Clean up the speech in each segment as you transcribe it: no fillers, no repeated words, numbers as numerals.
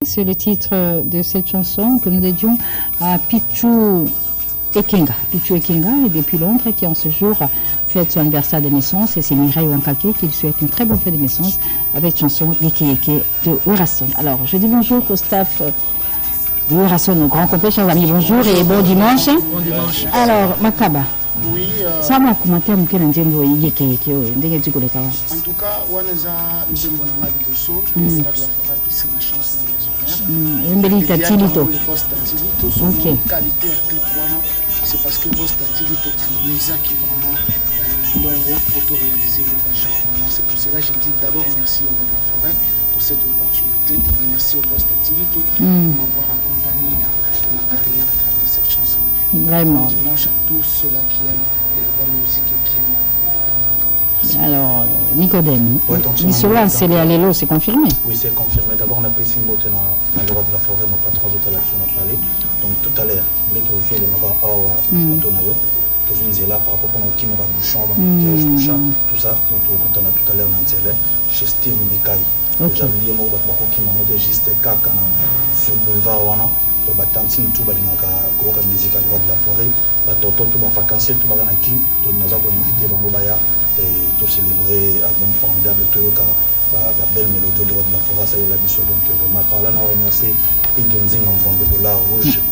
C'est le titre de cette chanson que nous dédions à Pichou Ekenga. Pichou Ekenga est depuis Londres qui en ce jour fête son anniversaire de naissance et c'est Mireille Wankake qui lui souhaite une très bonne fête de naissance avec chanson Yeke Yeke de Werason. Alors je dis bonjour au staff de Werason au grand complet, chers amis, bonjour et bon dimanche. Bon dimanche. Alors Makaba. Oui. Ça m'a commenté à mon cœur Yeke Yeke. En tout cas, on a une chance. C'est parce que Bosta Tilito nous a qui vraiment mon rôle auto-réalisé le genre. C'est pour cela que je dis d'abord merci au Roi de la Forêt pour cette opportunité. Merci au Bosta Tilito pour m'avoir accompagné dans ma carrière à travers cette chanson. Vraiment. Dimanche à tous ceux-là qui aiment la bonne musique et qui aiment. Alors, Nicodème, Nisola, c'est les Allélo, c'est confirmé? Oui, c'est confirmé. D'abord, on a pris Simbote dans le Roi de la Forêt, mon patron de la on a parlé. Donc, tout à l'heure, les projets de Nova Awa, Tonayo, que je disais là par rapport au Kim, Bouchon, tout ça. Donc, on a tout à l'heure, chez Steve Mikaï. J'ai oublié, moi, qui m'a monté juste Kaka sur le boulevard Wana. Batantine tout balinaka koka musique à Roi de la Forêt, batoto tout vacancier tout bagana qui tout nous avons invité Bambobaya et tout célébrer album formidable Toyoka la belle mélodie de Roi de la Forêt ça y est la mission donc vraiment par là on remercie Igenzing en vente de $, Rouge,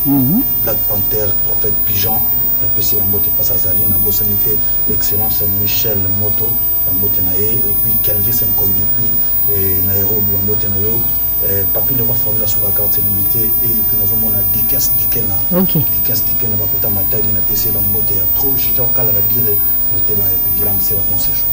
Black Panther, Prophète Pigeon, le PC en beauté passe à Zali, en beau sanité, l'excellence Michel Moto en beauté naé et puis Kelvis Nkoy depuis Nairobi en beauté nayo. Papi le va former sur la carte limitée et puis nous avons a Dickens Dickena. Dickens Dickena va côté ma taille na PC dans beauté trop genre qu'à la dire le thème et puis Guillaume c'est mon séjour.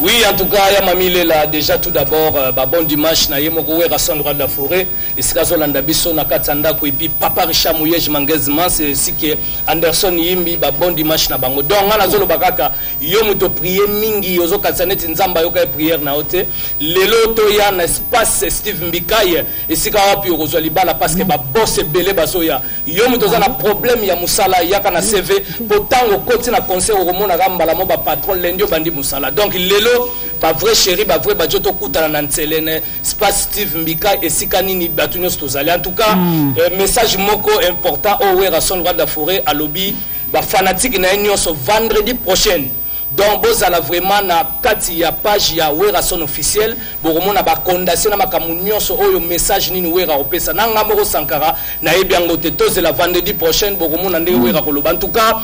Oui, en tout cas, ya mamile là déjà tout d'abord bon dimanche na yemoko Werason Roi de la Forêt et Skazolanda biso na katanda ko et puis Papa Richard Mouyej Mangezman c'est si que Anderson Yimbi bon dimanche na bango. Donc ngana zolo bakaka yo muto prier mingi yozo katsaneti nzamba yo ka prière na hote lelo to ya na espace Steve Mbikaye et sika wapi ozwa libala parce que ba boss belé basoya yo muto za na problème ya musala ya kana CV potango koti na conseil au mona gamba mo ba patron lendio bandi musala. Donc lelo ba vrai chéri ba vrai ba joto kutana na ntelene space Steve Mbika et sikanini batunyo stozali. En tout cas message moko important au Werason Roi de la Forêt à lobby ba fanatique na nyonso vendredi prochain. Donc bozala vraiment na kati ya page ya Werason officiel bokomona ba condamnation na makamu nyonso oyo message nini wera opesa na ngamoko Sankara na ebiango te tozela vendredi prochain bokomona nde wera koloba. En tout cas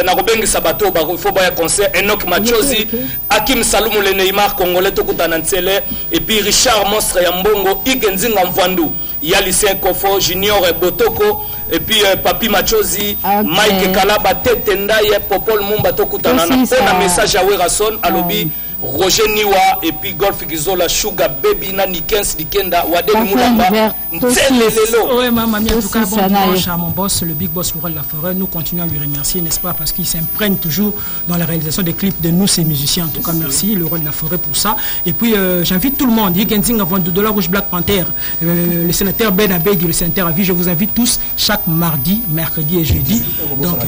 na kobengisa bato ba il faut ba concert Enoch Machozi, Hakim Salumu le Neymar congolais tokutana ntsele et puis Richard Monstre ya Mbongo Igenzinga Mvandu ya lycée Kofo Junior Botoko et puis Papi Machozi, Mike Kalaba Tete Ndaye Popol Mumba tokutana na pona message à Werason à lobby Roger Niwa et puis Golf Gizola Sugar Baby na Nikens Dikenda Wadeni Mulamba Ntelelelo. Ouais maman en tout cas bon dimanche à mon boss le big boss Roi de la Forêt. Nous continuons à lui remercier n'est-ce pas parce qu'il s'imprègne toujours dans la réalisation des clips de nous ces musiciens. En tout cas merci le Roi de la Forêt pour ça et puis j'invite tout le monde Yegenzing avant $, Rouge Black Panther le sénateur Ben Abedi le sénateur à vie je vous invite tous chaque mardi, mercredi et jeudi. Donc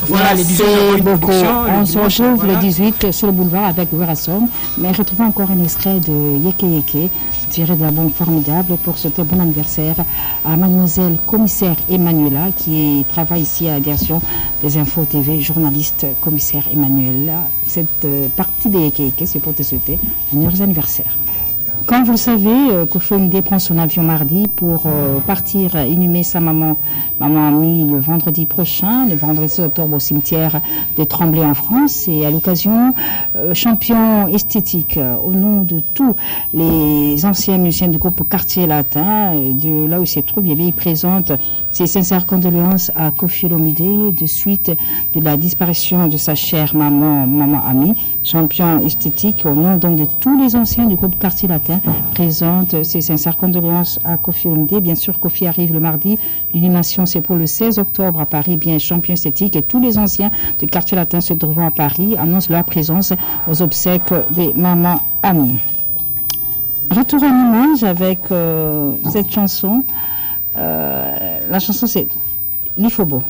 voilà les 18 on se retrouve le 18 sur le boulevard avec Werason. Mais retrouvons encore un extrait de Yeke Yeke, tiré d'un bon formidable pour souhaiter bon anniversaire à mademoiselle commissaire Emmanuela qui travaille ici à la direction des Infos TV, journaliste commissaire Emmanuela. Cette partie de Yeke Yeke, c'est pour te souhaiter un heureux anniversaire. Comme vous le savez, Kofoindé prend son avion mardi pour partir inhumer sa maman Ami le vendredi prochain, le vendredi 6 octobre au cimetière de Tremblay en France. Et à l'occasion, champion esthétique au nom de tous les anciens musiciens du groupe Quartier Latin, de là où il se trouve, il présente ses sincères condoléances à Koffi Olomide de suite de la disparition de sa chère maman Ami, champion esthétique au nom donc de tous les anciens du groupe Quartier Latin, présente ses sincères condoléances à Koffi Olomide. Bien sûr, Koffi arrive le mardi. L'inhumation, c'est pour le 16 octobre à Paris, bien champion esthétique. Et tous les anciens du Quartier Latin se trouvant à Paris annoncent leur présence aux obsèques des mamans Ami. Retour en image avec cette chanson. La chanson c'est Lifobo.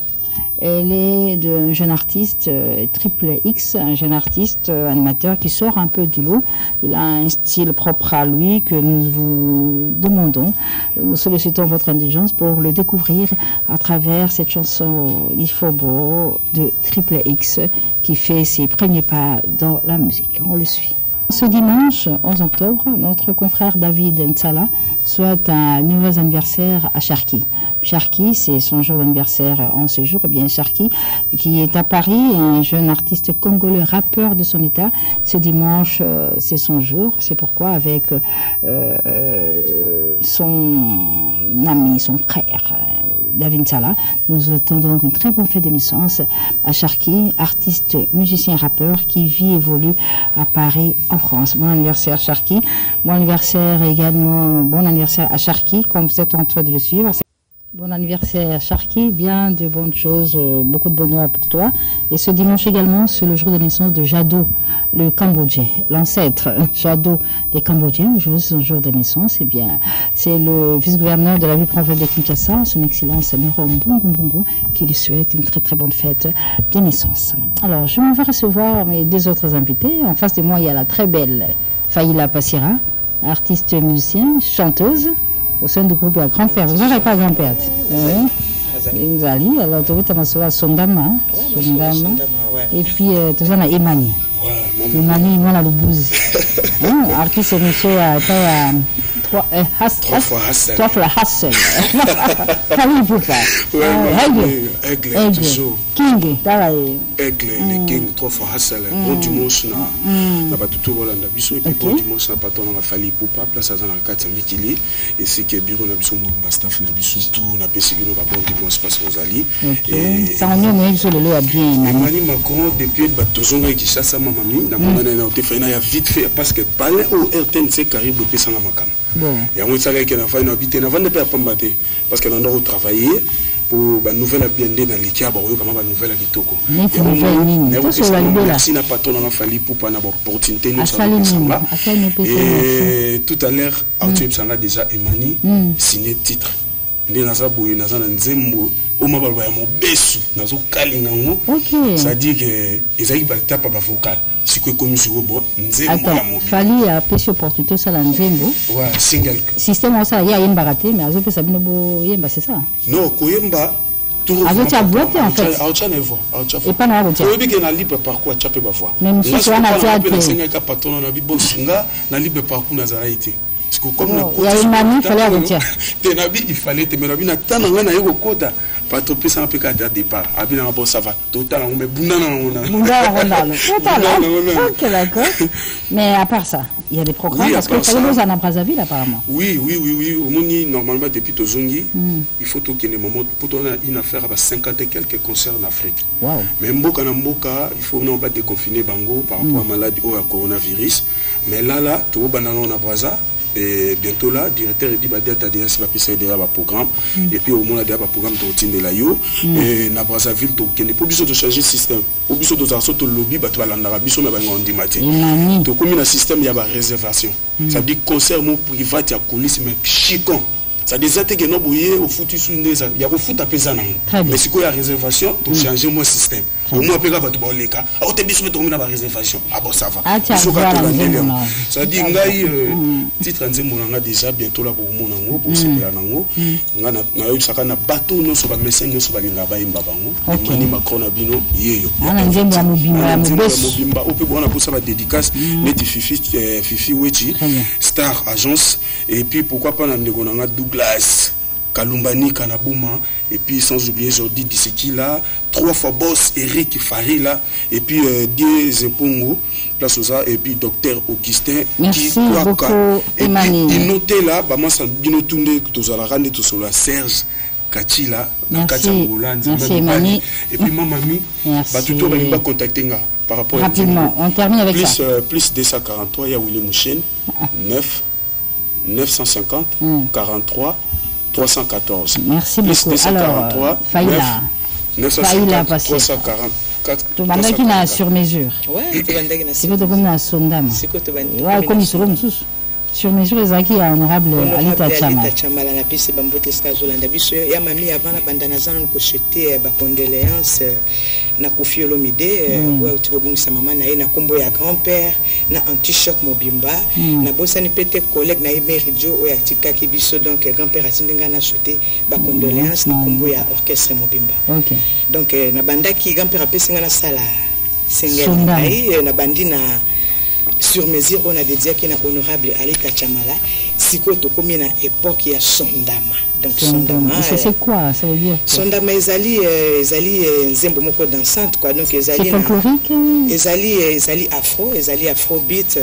Elle est d'un jeune artiste triple X, un jeune artiste animateur qui sort un peu du lot. Il a un style propre à lui que nous vous demandons. Nous sollicitons votre indulgence pour le découvrir à travers cette chanson Ifobo de triple X qui fait ses premiers pas dans la musique. On le suit. Ce dimanche 11 octobre, notre confrère David Ntsala souhaite un nouveau anniversaire à Sharky. Sharky, c'est son jour d'anniversaire en ce jour. Bien Sharky, qui est à Paris, un jeune artiste congolais, rappeur de son état. Ce dimanche, c'est son jour. C'est pourquoi avec son ami, son frère, David Ntsala, nous souhaitons donc une très bonne fête de naissance à Sharky, artiste, musicien, rappeur qui vit et évolue à Paris, en France. Bon anniversaire Sharky. Bon anniversaire également, bon anniversaire à Sharky, comme vous êtes en train de le suivre. Bon anniversaire Sharky, bien de bonnes choses, beaucoup de bonheur pour toi. Et ce dimanche également, c'est le jour de naissance de Jado, le Cambodgien, l'ancêtre Jado des Cambodgiens. Aujourd'hui, c'est son jour de naissance. Eh bien, c'est le vice-gouverneur de la ville-province de Kinshasa, son excellence Mero Mbongo, qui lui souhaite une très très bonne fête de naissance. Alors, je m'en vais recevoir mes deux autres invités. En face de moi, il y a la très belle Faïla Passira, artiste musicien, chanteuse. Au sein du groupe à grand-père. Vous n'avez pas grand-père. Zali, alors tu as Sondama. Et puis tu as Emani. Emani, moi, la Loubouz. Artiste, monsieur, trois fois Hassel. Comment vous faites? Aigle, toujours. King, Aigle, le King, trois fois Hassel. Bon dimanche, na batutu Rolanda biso et puis bon dimanche na patron na Fali Poupa place à la carte Mikili et c'est que bureau na biso mon staff na biso tout na pessigino ba bon dimanche passe Rosalie et ça on est sur le lot à bien Mani Macron depuis batozonga qui chasse ma mamie na mona na otefena ya vite fait parce que parler au RTNC Carib le pesa na makam bon et on sait que na fa na habiter na vendre pas pambate parce que on doit travailler pour la nouvelle BND dans l'équipe, comment la nouvelle à Kitoko. Merci na patron na Fali pour pas na opportunité nous ensemble. Et tout à l'heure, Arthur Psanga déjà Emani signé titre. Ndé naza boye naza na nzembo o mabalo ya mobesu nazo kalinga ngo. Ça dit que ezaki ba tapa ba vocal. Si que comme sur bo nzembo ya mo. Fali a pêché opportunité ça la nzembo. Ouais, single. Système ça ya yemba raté mais azo pesa bino bo yemba c'est ça. Non, ko yemba avec ta voix en fait. Et pas na voix. Oui, bien na libre parcours à chaper ba voix. Même si tu as na théâtre. Na singa ka patron na bibo singa na libre parcours na zaraïté. Parce que comme il y a une manie, il fallait retirer. Il fallait te mettre na tana ngana yego kota. Pas trop pesa un peu qu'à départ. Abina bon ça va. Total on met bunda na. OK d'accord. Mais à part ça, il y a des programmes parce que ça nous en a Brazzaville apparemment. Oui. Au Moni normalement depuis Tozongi, il faut qu'il y ait des moments pour toi une affaire à 50 et quelques concerts en Afrique. Wow. Mais mboka na mboka, il faut non pas déconfiner bango par rapport à maladie ou à coronavirus. Mais là tout banana na Brazza. Et bientôt là, directeur dit bah déjà déjà un programme et puis au moins déjà un programme de la yo et na Brazzaville to kende pour biso de changer système pour biso de sorte de lobby bah tu vas l'andara biso mais bah on dit matin to comme un système il y a ba réservation ça dit concert mon privé ya coulisse mais chicon ça des attaques que non boyer au foot il y a au foot à pesana mais si quoi il y a réservation pour changer mon système au moins peut pas tout les cas au te biso to na ba réservation ah bon ça va ça dit ngai titre nzembo na déjà bientôt là pour mon nango pour se faire nango ngana na yo saka na bateau no so ba médecin no so ba linga ba imba bango mani Macron na bino yeyo ana nzembo ya mobimba au peut bona pour ça ba dédicace net Fifi Wechi Star Agence et puis pourquoi pas na ndeko na Douglas Kalumbani Kanabuma et puis sans oublier Jordi Dissekila 3 fois boss Eric Farila et puis Dieu Pongo place ça et puis docteur Augustin qui beaucoup Emani il notait là bah moi ça bino tunde to la rande to sur la Serge Kachila na Kachangola Emani et puis mamami bah tout le monde va contacter nga par rapport rapidement on termine avec plus, ça plus 243 il y a William Mouchen 950 43 314. Merci beaucoup. Alors, Faïla. 950 344. Tu m'as dit sur mesure. Ouais, tu m'as dit c'est que tu as Sondam. C'est que tu m'as dit. Ouais, comme ils sont là, sur mesure ezaki ya honorable Alita Chamala. Chamala na pisi bambote skazolanda biso ya mami avant bandana zana ko souhaiter ba condoléances na Koffi Olomide wa utibobungisa mama na ye na kombo ya grand-père na anti-choc mobimba na bosani pete collègue na Emeridjo o ya tikaki biso donc grand-père atindinga na souhaiter ba condoléances na kombo ya orchestre mobimba. OK. Donc na bandaki grand-père apesinga na sala singela ai na bandina sur mesure on a dédié qui na honorable Alita Chamala sikoto komi na époque ya Sondama. Donc Sondama c'est quoi ça veut dire Sondama ezali nzembo moko dansante quoi, donc ezali folklorique, ezali afrobeat,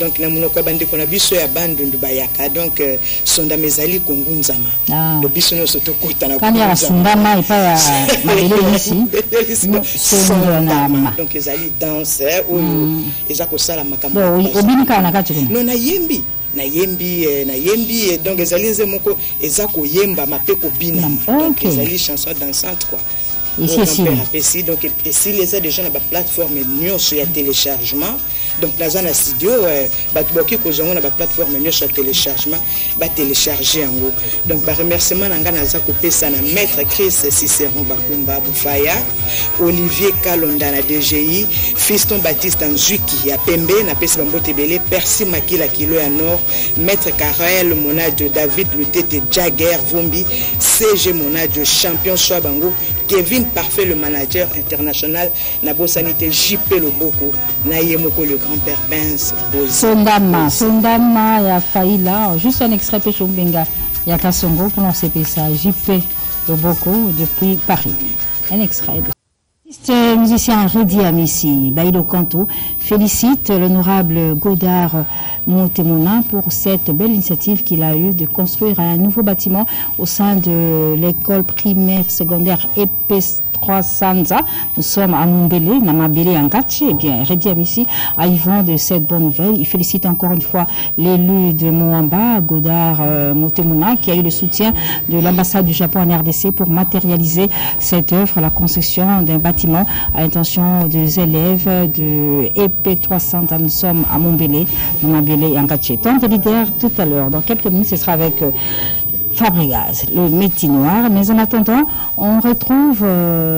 donc na monoko bande kona biso ya bandu bayaka, donc Sondama ezali kongunzama le biso no soto kota na kongunzama Sondama et pas mabele ici Sondama, donc ezali danse ou ezako sala makambo obinka na kati non na yembi donc ezali nzemoko ezako yemba mapeko bina, donc ezali chanson dansante quoi. Ici donc ici les a déjà na ba plateforme nyonso ya téléchargement, donc la zone studio batuboki kozonga na ba plateforme nyonso ya téléchargement ba télécharger yango. Donc ba remerciement nanga naza kopesa na maître Chris Cicéron Bakumba Bufaya, Olivier Kalonda na DGI, Fiston Baptiste Nzuki ya Pembe na pesa bambote belé, Percy Makila Kilo ya Nord, maître Karel Monade, David Lutete Jagger Vombi, CG Monade champion soit bango, Kevin Parfait le manager international na Bosanité JP Loboko na Yemoko le grand-père Benz Sondama ya Faïla, juste un extrait pe Chombenga ya Kasongo pour lancer ça JP Loboko depuis Paris. Un extrait. Le musicien Redi Amissi Bailo Kanto félicite l'honorable Godard Motemona pour cette belle initiative qu'il a eue de construire un nouveau bâtiment au sein de l'école primaire secondaire EPS 300. Nous sommes à Mumbele, Namabele Angachi. Eh bien, Redi Amissi a eu vent de cette bonne nouvelle. Il félicite encore une fois l'élu de Moamba, Godard Motemona, qui a eu le soutien de l'ambassade du Japon en RDC pour matérialiser cette œuvre, la construction d'un bâtiment à l'intention des élèves de EP 300. Nous sommes à Mumbele, Namabele Angachi. Tant de leaders tout à l'heure. Dans quelques minutes, ce sera avec Fabregas, le métier noir. Mais en attendant, on retrouve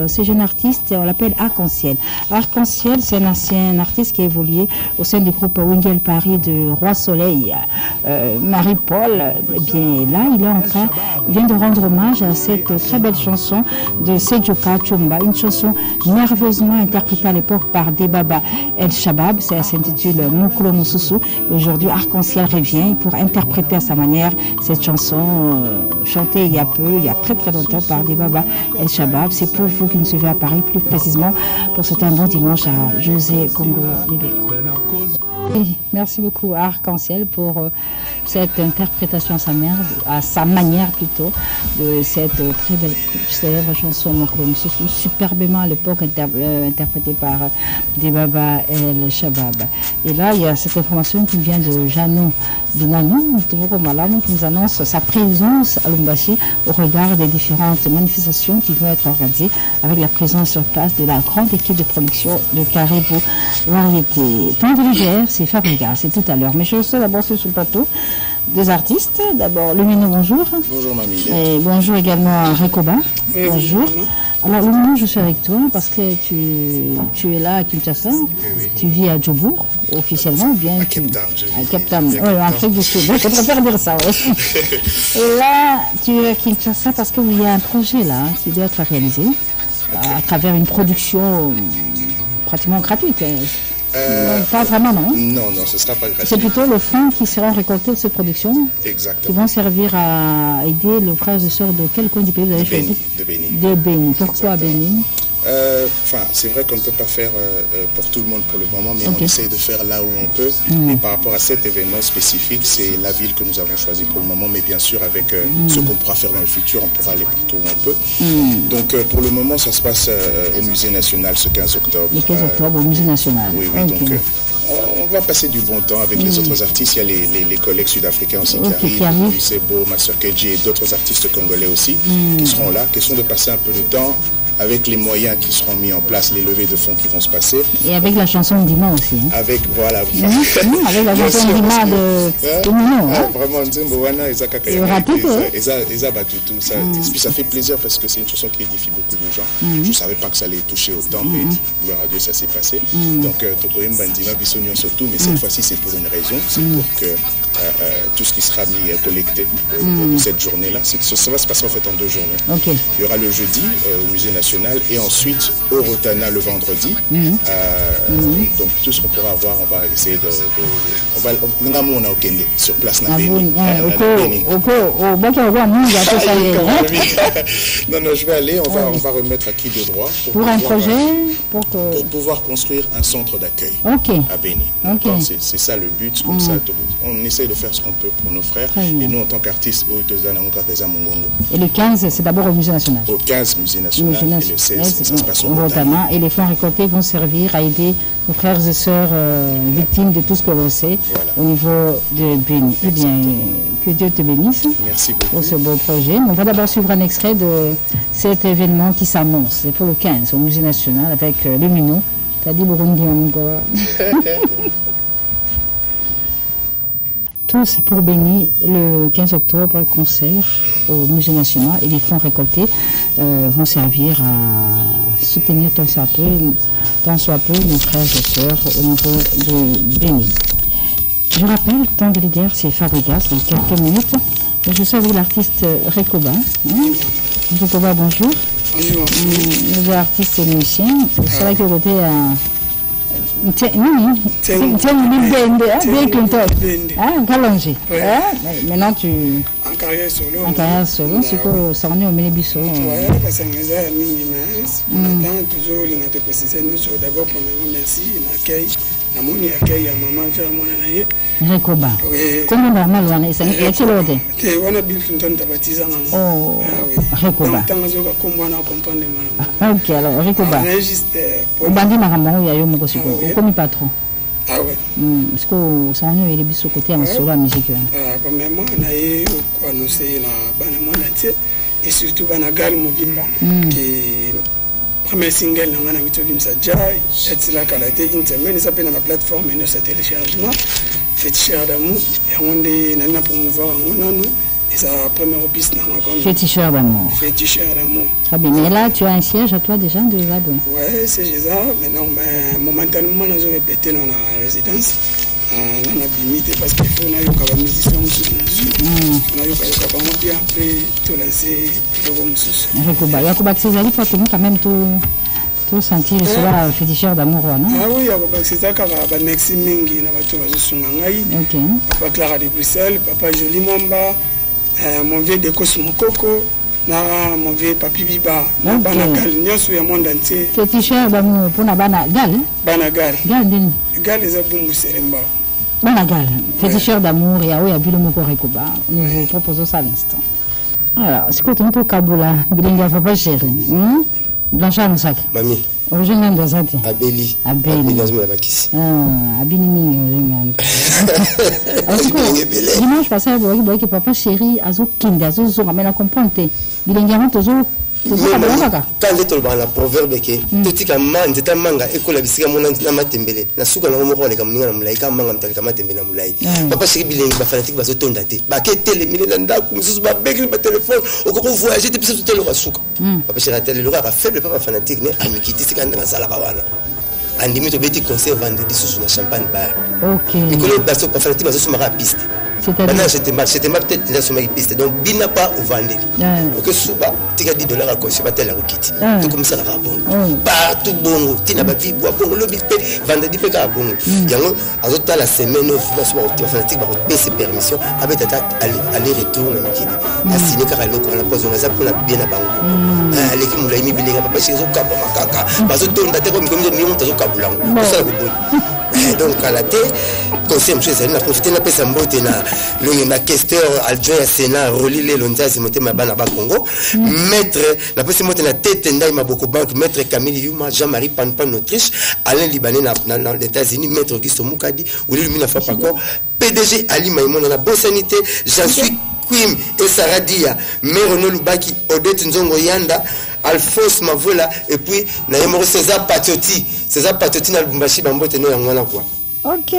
ce jeune artiste, on l'appelle Arc-en-Ciel. Arc-en-Ciel, c'est un ancien artiste qui a évolué au sein du groupe Wingel Paris de Roi Soleil. Marie-Paul, eh bien là, il vient de rendre hommage à cette très belle chanson de Sejoka Chumba, une chanson merveilleusement interprétée à l'époque par Debaba El Shabab. Ça s'intitule Muklo Mususu. Aujourd'hui, Arc-en-Ciel revient pour interpréter à sa manière cette chanson chantée il y a très très longtemps par Debaba El Shabab. C'est pour vous qui nous suivez à Paris, plus précisément pour souhaiter un bon dimanche à José Congo Libeko. Merci beaucoup Arc-en-Ciel pour cette interprétation à sa manière plutôt de cette très belle célèbre chanson superbement à l'époque interprétée par Debaba El Shabab. Et là il y a cette information qui vient de Janou Binanou qui nous annonce sa présence à Lumbashi au regard des différentes manifestations qui vont être organisées avec la présence sur place de la grande équipe de production de Caribou Variété. Temps de l'hiver, c'est Fabregas, c'est tout à l'heure. Mais je reçois d'abord sur le plateau des artistes. D'abord, Lumino, bonjour. Bonjour, mamie. Et bonjour également Rekoba. Oui, bonjour. Oui. Alors, Lumino, je suis avec toi parce que tu es là à Kinshasa. Oui. Tu vis à Djobourg, officiellement, ou bien à Cape Town. À Cape Town, oui, en Afrique du Sud. Je préfère dire ça, oui. Et là, tu es à Kinshasa parce qu'il y a un projet là qui doit être réalisé à travers une production pratiquement gratuite. Non, pas vraiment, non? Non, ce ne sera pas gratuit. C'est plutôt le fonds qui sera récolté de cette production. Exactement. Qui vont servir à aider les frères et sœurs de quel coin du pays vous avez choisi? De Bénin. De Bénin. Pourquoi Bénin? C'est vrai qu'on ne peut pas faire pour tout le monde pour le moment, mais on essaye de faire là où on peut. Et par rapport à cet événement spécifique, c'est la ville que nous avons choisie pour le moment, mais bien sûr avec ce qu'on pourra faire dans le futur, on pourra aller partout où on peut. Donc pour le moment, ça se passe au Musée National ce 15 octobre. Le 15 octobre au Musée National. Oui, donc on va passer du bon temps avec les autres artistes. Il y a les collègues sud-africains aussi qui arrivent, Sebo, Master Keji et d'autres artistes congolais aussi qui seront là. Question de passer un peu de temps avec les moyens qui seront mis en place, les levées de fonds qui vont se passer. Et avec la chanson Dima aussi. Hein. Avec, voilà. Avec la chanson Dima de Mino. Vraiment, Nzembowana, et ça. Et puis ça fait plaisir parce que c'est une chanson qui édifie beaucoup de gens. Je ne savais pas que ça allait toucher autant, mais gloire à Dieu, ça s'est passé. Donc, Tokoyem Bandima, Bissonion surtout, mais cette fois-ci, c'est pour une raison. C'est pour que tout ce qui sera mis collecté pour cette journée-là, ça va se passer en fait en 2 journées. Okay. Il y aura le jeudi au Musée National et ensuite au Rotana le vendredi. Donc, tout ce qu'on pourra avoir, on va essayer on a Okende sur place. Non, je vais aller, on va remettre à qui de droit pour un projet pour pouvoir construire un centre d'accueil à Béni. C'est ça le but, comme ça on essaie de faire ce qu'on peut pour nos frères et nous en tant qu'artistes et le 15 c'est d'abord au Musée National. Au 15 Musée National et le 16 ça se passe au Rotana. Et les fonds récoltés vont servir à aider nos frères et sœurs victimes de tout ce que l'on sait au niveau de Béni. Eh bien, que Dieu te bénisse. Merci beaucoup pour ce beau projet. On va d'abord suivre un extrait de cet événement qui s'annonce. C'est pour le 15 au Musée National avec le Mino. T'as dit Burundi encore. Tous pour Béni le 15 octobre, concert au Musée National et les fonds récoltés vont servir à soutenir tant soit peu nos frères et sœurs au niveau de Béni. Je rappelle, temps de leader, c'est Fabregas dans quelques minutes. Je suis avec l'artiste Rekoba. Rekoba, bonjour. Bonjour. Vous êtes artiste et musicien. C'est vrai que vous êtes maintenant tu en carrière solo. En carrière solo, c'est que ça en est au Ménébiso. Ouais, parce que nous avons mis maintenant toujours les notre précision sur d'abord premièrement merci l'accueil. La moni accueil à maman faire mon année. Rekoba. Comment normal on est ça est c'est l'autre. Tu vois Bill Clinton t'a baptisé en Oh. Rekoba. Tant que je comprends comprendre. OK alors Rekoba. Juste au bandi makambo ya yo moko siko. Comme patron. Ah ouais. Parce que ça en est les biso côté en solo musique. Premièrement on a eu quoi annoncer na bana monde entier et surtout bana gal mobimba qui premier single on a mis Limsaja c'est là qu'elle a été une semaine ça s'appelle la plateforme et notre téléchargement Féticheur d'amour et on est nana promouvoir on et ça première piste dans ma com Féticheur d'amour. Féticheur d'amour. Très bien. Mais là tu as un siège à toi déjà de là-bas. Ouais, c'est ça maintenant momentanément nous avons répété dans la résidence. On a limité parce qu'il faut que les musiciens on a bien après tout lancer Rekoba. Yakuba Césari, faut quand même tout sentir cela féticheur d'amour. Ah oui, Yakuba Césari, car Maxime Mingi, Papa Clara de Bruxelles, Papa Jolie Momba, mon vieux de Cosmo Coco, mon vieux Papi Biba, Banagal, Nyosu et monde entier. Féticheur d'amour pour la Banagal. Banagal. Gal les abous Seremba. Banagal, féticheur d'amour et à Bilomoko Rekoba. Nous vous proposons ça à l'instant. Alors, c'est quoi ton Kaboula, Bilinga Papa Chéri, Blanchard Moussak. Mami. Origine de Zati. Abeli. Abeli. Abeli Ming. Dimanche passé, vous voyez que Papa Chéri, Azo King, Azo Zora, mais la comprendre. Bilinga Tozo. Quand les dans la proverbe qui tout ka man c'est un manga école bisika mona na matembele na suka na mo le kamunga na mulai ka manga mtali ka matembele na mulai papa chéri bilingi ba fanatique ba zotonda te ba ke tele mile na ndaku mususu ba bekli ba téléphone okoko voyager te pisa tout le basuka papa chéri tele le ka faible papa fanatique ne amikiti sika na sala ba wana andimi to beti concert vendredi sous na champagne bar OK école baso pa fanatique ba zo mara piste. Maintenant, c'était mal peut-être déjà sur ma piste. Donc, bina pas au vendre. Ok, souba, tu as $10 à cause, pas tel à roquette. Tout comme ça, la bon. Partout bon, tu n'as pas vu, bon, le bit, vendredi, peu à bon. Yango, à l'autre la semaine, tu vas se voir au fanatique, va baisser permission, avec ta aller-retour, le midi. À signer car elle a posé un azap pour la bien à bango. L'équipe m'a mis bien, papa, chez eux, cap, macaca. Parce que tu as été comme une montre au caboulang. Ça, donc à la tête conseil monsieur Zali na profiter na pesa mbote na questeur adjoint à Sénat relile lonzazi motema bana ba Congo maître na pesa mbote na tête ndai maboko banque maître Camille Yuma Jean-Marie Panpan Autriche Alain Libanais dans les États-Unis maître Augusto Mukadi ou Lumina Fapako PDG Ali Maïmon na bonne sanité j'en suis Quim et Saradia mais Renaud Lubaki Odette Nzongo Yanda Alphonse Mavola et puis Naïmoro César Patioti na Lubumbashi bambote no yangwana quoi. OK.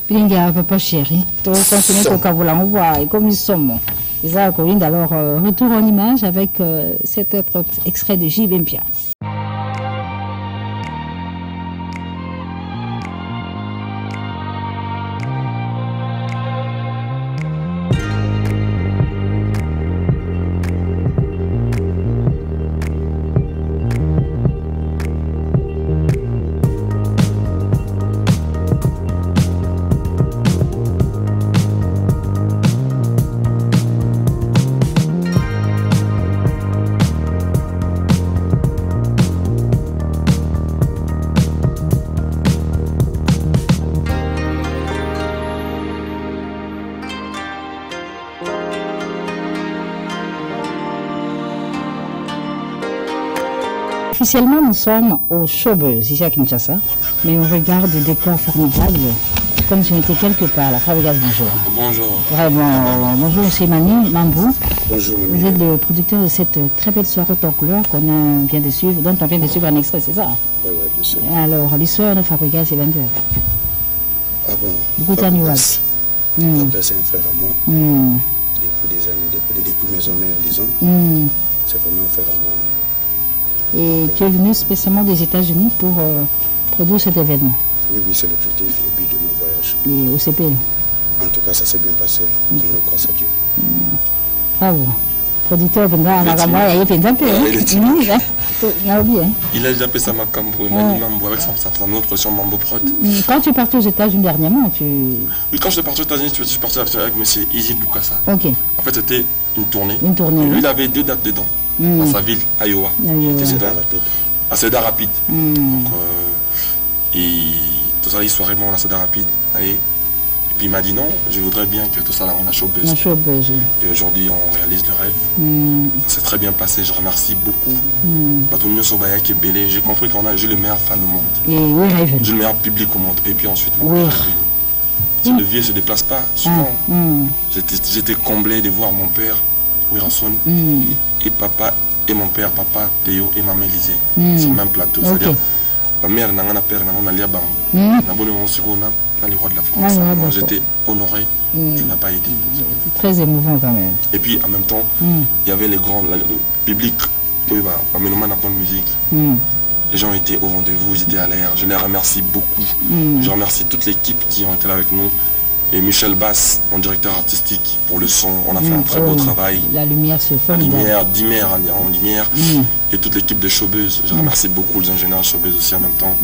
Pinga papa chéri. Tu continues au Kabula on voit comme ils sont. Isa Corinne alors retour en image avec cet autre extrait de J Bempia. Officiellement, nous sommes au Showbuzz, ici à Kinshasa, mais on regarde des décors formidables, comme si on était quelque part. La Fabrigas, bonjour. Bonjour. Vraiment, bonjour, c'est Mani Mambou. Bonjour. Vous êtes le producteur de cette très belle soirée en couleur dont on vient de suivre un extrait, c'est ça? Oui, bien sûr. Alors, l'histoire de Fabrigas est vendue. Ah bon? Fabrigas, c'est un frère à moi. Depuis des années, depuis mes hommes, disons. C'est vraiment un frère à moi. Et tu es venu spécialement des États-Unis pour produire cet événement? Oui, c'est l'objectif, le but de mon voyage. Et au CP? En tout cas, ça s'est bien passé, comme le grâce à Dieu. Bravo. Producteur, il a déjà fait ça Macambo, avec son autre sur Mambo Prod. Quand tu es parti aux États-Unis dernièrement, Oui, quand je suis parti aux États-Unis, je suis parti avec M. Easy Bukasa. Ok. En fait, c'était une tournée. Et lui, il avait 2 dates dedans. Dans sa ville, Iowa. À Cedar Rapide. Donc, et tout ça, l'histoire est à Cedar Rapide. Et puis il m'a dit non, je voudrais bien que tout ça, là, on a Showbuzz. Et aujourd'hui, on réalise le rêve. Ça s'est très bien passé, je remercie beaucoup. J'ai compris qu'on a le meilleur fan au monde. J'ai le meilleur public au monde. Et puis ensuite, si le vieux ne se déplace pas, souvent, j'étais comblé de voir mon père. Wirason et papa et mon père, papa Théo et maman Élisée sur le même plateau. C'est-à-dire, ma mère n'a pas père, n'a pas liabang. N'a pas le roi de la France. J'étais honoré, tu n'as pas aidé. C'est très émouvant quand même. Et puis en même temps, il y avait les grands, le public, oui, bah, Ménoman apprend musique. Les gens étaient au rendez-vous, ils étaient à l'air. Je les remercie beaucoup. Je remercie toute l'équipe qui ont été là avec nous. Et Michel Bass, mon directeur artistique, pour le son, on a fait un très beau travail. La lumière, c'est formidable. La lumière, 10 mères en lumière. Et toute l'équipe de Showbuzz. Je remercie beaucoup les ingénieurs de Showbuzz aussi en même temps.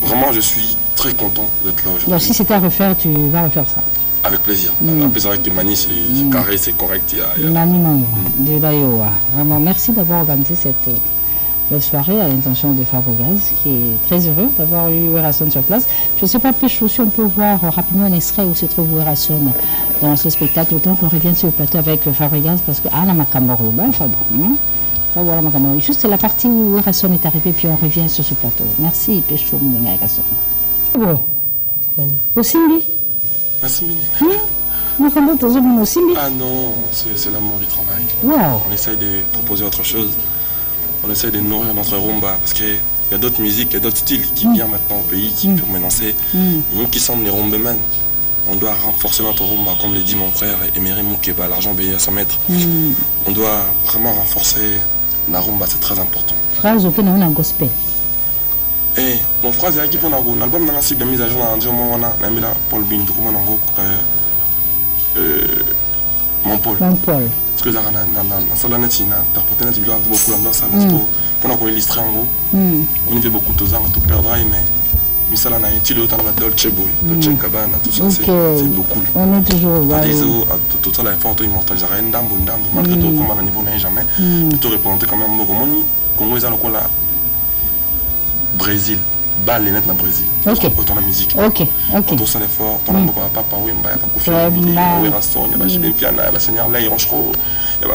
Vraiment, je suis très content d'être là aujourd'hui. Donc si c'était à refaire, tu vas refaire ça? Avec plaisir. En plus, avec Mani, c'est carré, c'est correct. Mani Mango, de l'Iowa. Vraiment, merci d'avoir organisé cette soirée à l'intention de Fabrigas, qui est très heureux d'avoir eu Werason sur place. Je ne sais pas, Pécho, si on peut voir rapidement un extrait où se trouve Werason dans ce spectacle, autant qu'on revienne sur le plateau avec Fabrigas, parce que la Macamoro, voilà, juste la partie où Werason est arrivé, puis on revient sur ce plateau. Merci, Pécho, bon. Aussi, merci, Ah non, c'est l'amour du travail. Wow. On essaye de proposer autre chose. On essaie de nourrir notre rumba parce qu'il y a d'autres musiques, il y a d'autres styles qui viennent maintenant au pays, qui peuvent menacer. Nous qui sommes les rumbamen, on doit renforcer notre rumba, comme le dit mon frère Emery Moukeba, l'argent payé à 100 mètres. On doit vraiment renforcer la rumba, c'est très important. Phrase au on a un gospel. Eh, mon frère, c'est qui pour l'album, dans la cible de mise à jour, on a Paul Bin, mon Paul. Parce que dans salle net, il a interprété beaucoup dans salle pour illustrer en gros. On y fait beaucoup de temps, tout perdre, mais ça là, il y a un Dolce Boy, Dolce Gabbana, tout ça, c'est beaucoup. On est toujours là. Tout ça là, il faut immortaliser un dambo, malgré tout, comme à un niveau n'a jamais. Tout répondre quand même beaucoup. Congo est à l'école là, Brésil. Balle les nets dans le Brésil. Autant la musique. On doit s'en effort. On a beaucoup de papa, oui, on a beaucoup de Werason, il y a des pianos, il y a des seigneurs, là, il y a des choses, il y a des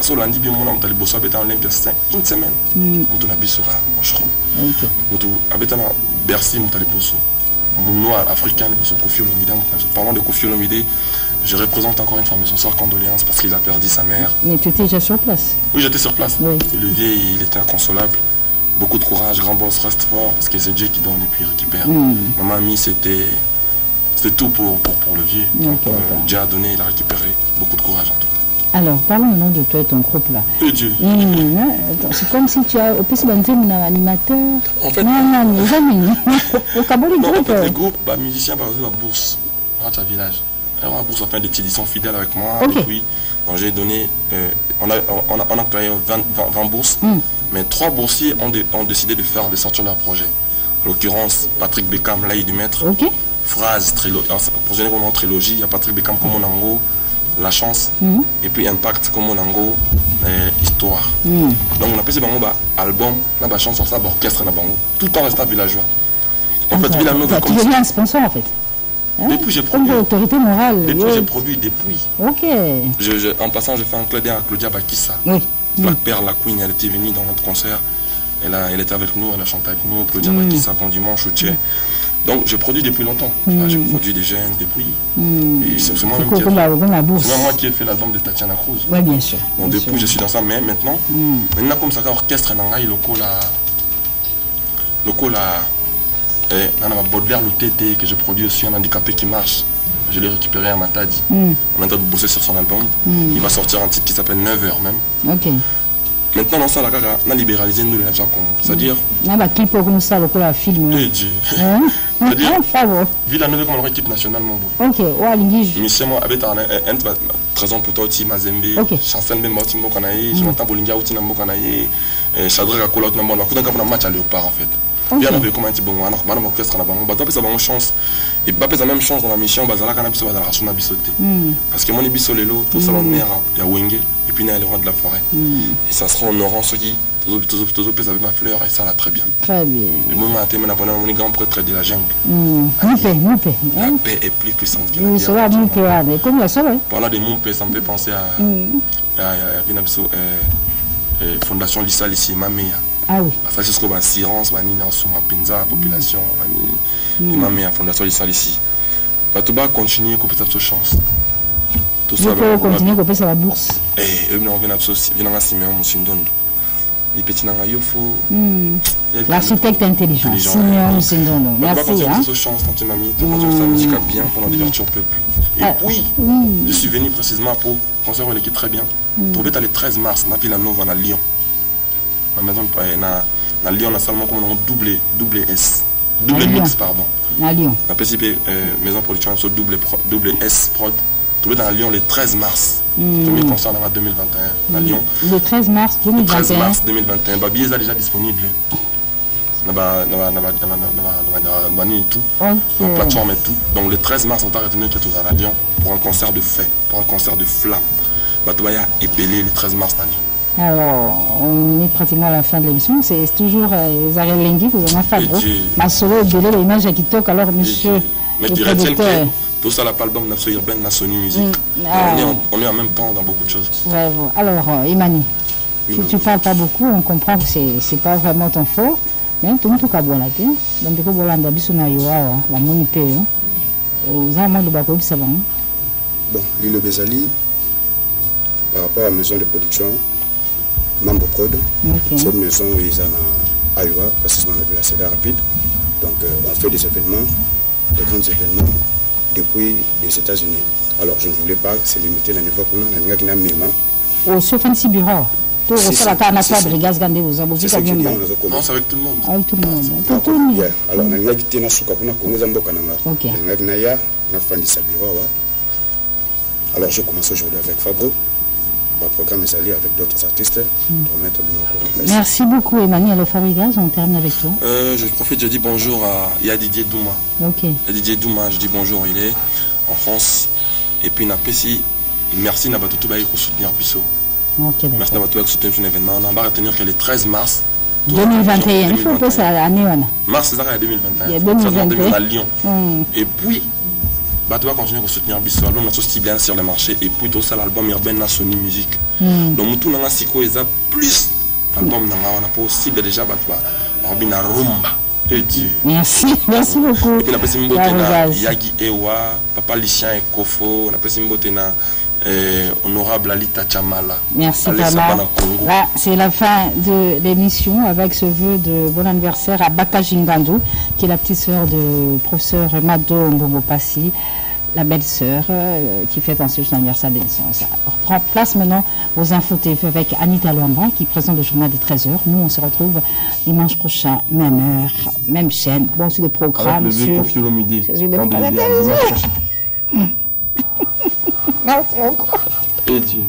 bosses, il y a des bosses, une semaine. On a des bosses, on a des Bercy, on a des bosses. noir africain, Kofi Olomide. Parlant de Kofi Olomide, je représente encore une fois mes sincères condoléances parce qu'il a perdu sa mère. Mais tu étais déjà sur place? Oui, j'étais sur place. Oui. Et le vieil, il était inconsolable. Beaucoup de courage, grand boss, reste fort, parce que c'est Dieu qui donne et puis récupère. Maman Ami, c'était tout pour le vieux. Donc, Dieu a donné, il a récupéré. Beaucoup de courage en tout cas. Alors, parlons maintenant de toi et ton groupe là. Et Dieu. C'est comme si tu as au PC un animateur. En fait, les groupes, musiciens, par exemple, la bourse, à village. Alors, la bourse a fait des petits éditions fidèles avec moi. Okay. Depuis, j'ai donné, on a payé 20 bourses, mais 3 boursiers ont décidé de faire des sorties de leur projet. En l'occurrence, Patrick Beckham, là, il du maître. Okay. Phrase, trilogie. Pour généralement trilogie, il y a Patrick Beckham comme Monango, La Chance, et puis Impact comme Monango, Histoire. Donc on a passé un album, la chanson, ça, orchestre, tout en restant villageois. En fait, Villanova, tu deviens un sponsor en fait. Depuis j'ai produit. Comme autorité morale. Depuis j'ai produit depuis. Ok. En passant, je fais un clin d'œil à Claudia Bakissa. Oui. Black Pearl, la Queen, elle était venue dans notre concert. Elle était avec nous, elle a chanté avec nous. Claudia Bakissa, Bon Dimanche, Choutier. Donc je produis depuis longtemps. J'ai produit des jeunes depuis. Et c'est moi qui ai fait l'album de Tatiana Cruz. Oui, bien sûr. Donc depuis je suis dans ça, mais maintenant, comme ça, orchestre, Baudelaire le TT que je produis aussi, un handicapé qui marche. Je l'ai récupéré à Matadi. On est en train de bosser sur son album. Il va sortir un titre qui s'appelle 9h même. Ok. Maintenant, dans ça, on a libéralisé nous les c'est-à-dire. On a clip comme ça, le film. C'est-à-dire, Villanova comme leur équipe nationale, mon beau. Ok, ouais, l'Ingige. Mais c'est moi, avec un présent pour toi, Mazembe, Chancel Ben Martin Mokanaï, Jonathan Bolinga, Outina Mokanaï, Chadré Kakola, Outina Mokanaï, on a un match à Léopard en fait. Bien avait comment tu bon on a orchestre na bango bato pesa bango chance et pas pesa même chance dans la mission bazala kana biso bazala rasuna bisoté parce que mon biso lelo tout ça l'honneur ya Wenge et puis na le roi de la forêt et ça sera honorant ceux qui toujours pesa avec ma fleur et ça va très bien le moment até maintenant on est grand prêtre de la jungle la paix est plus puissante que la guerre cela mon père comme ça ouais voilà des mon père ça me fait penser à fondation Lissal ici Mamea. Ah oui. Francisco Bassirance, Vanina, Souma Penza, population, Vanina, et ma mère, fondation ici. Batuba continue à couper sa chance. Tout ça. Il faut continuer à couper sa bourse. Eh, on vient à Siméon Moussindondo. Les petits n'en il faut. L'architecte intelligent, Siméon Moussindondo. Merci. On va continuer chance, tant que mamie, on va continuer sa musique bien pour nous divertir au peuple. Et puis, je suis venu précisément pour conserver l'équipe très bien. Pour être le 13 mars, on a Villanova à Lyon. La maison na Lyon na seulement comme double mix pardon na Lyon la PCP maison production sur double S prod tout dans Lyon le 13 mars premier concert en 2021 à Lyon le 13 mars 2021 Babi est déjà disponible na tout la plateforme et tout donc le 13 mars on t'a retenu que tout à Lyon pour un concert de fête pour un concert de flamme Batouaya est belé le 13 mars à Lyon. Alors, on est pratiquement à la fin de l'émission. C'est toujours Zariel Lengi, vous en avez fait. Ma solo, belé, l'image à TikTok. Alors, monsieur. Mais tu retiens que tout ça, l'album Nation Urbaine, la Sony Music. On est en même temps dans beaucoup de choses. Ouais, ouais. Alors, Imani, tu ne parles pas beaucoup, on comprend que ce n'est pas vraiment ton fort. Mais tout le monde a boire la tête. Donc, tu peux boire la bisona yoa, la monipé. Vous avez un de bakoïb, ça va. Bon, Lilo Bezali, par rapport à la maison de production, Mambo Code, cette maison ils en à Iowa, précisément avec la CEDA rapide. Donc on fait des événements, des grands événements depuis les États-Unis. Alors je ne voulais pas se limiter à niveau qu'on a même. Au Sofansi Bureau, tout le monde a fait des gaz gandés aux abonnés. C'est avec tout le monde. Avec tout le monde. Alors on a quitté na suka kuna Congo Zambo Kananga. On a naya na fandi sa bureau. Alors je commence aujourd'hui avec Fabro. Le programme est allé avec d'autres artistes pour mettre le courant. Merci beaucoup Emmanuel Fabrigas, on termine avec toi. Je profite, je dis bonjour à Didier Douma. Ok. Didier Douma, je dis bonjour, il est en France. Et puis Napesi, merci Nabatutu Baï pour soutenir Bissot. Ok, merci Nabatutu pour soutenir son événement. On va retenir que le 13 mars 2021, il faut que ça l'année. Mars, c'est ça, il y a 2021. Il y a 2021. À Lyon. Et puis, tu vas continuer à soutenir Bissot. L'album est aussi bien sur le marché. Et puis, tout ça, l'album Urbaine Sony Music. Donc, tout le monde a plus l'album, on a possible déjà, on a Rumba. Et Dieu. Merci beaucoup. Et on Yagi Ewa, Papa Lucien et Kofo, on a honorable Alita Chamala. Merci vraiment. Là, c'est la fin de l'émission avec ce vœu de bon anniversaire à Baka Jingandou, qui est la petite sœur de professeur Mado Mbongo Passi, la belle-sœur qui fête en ce jour d'anniversaire de naissance. On prend place maintenant aux infos TV avec Anita Luamba qui présente le journal de 13h. Nous, on se retrouve dimanche prochain, même heure, même chaîne. Bon, sur le programme, sur la télévision. Merci beaucoup. Et Dieu.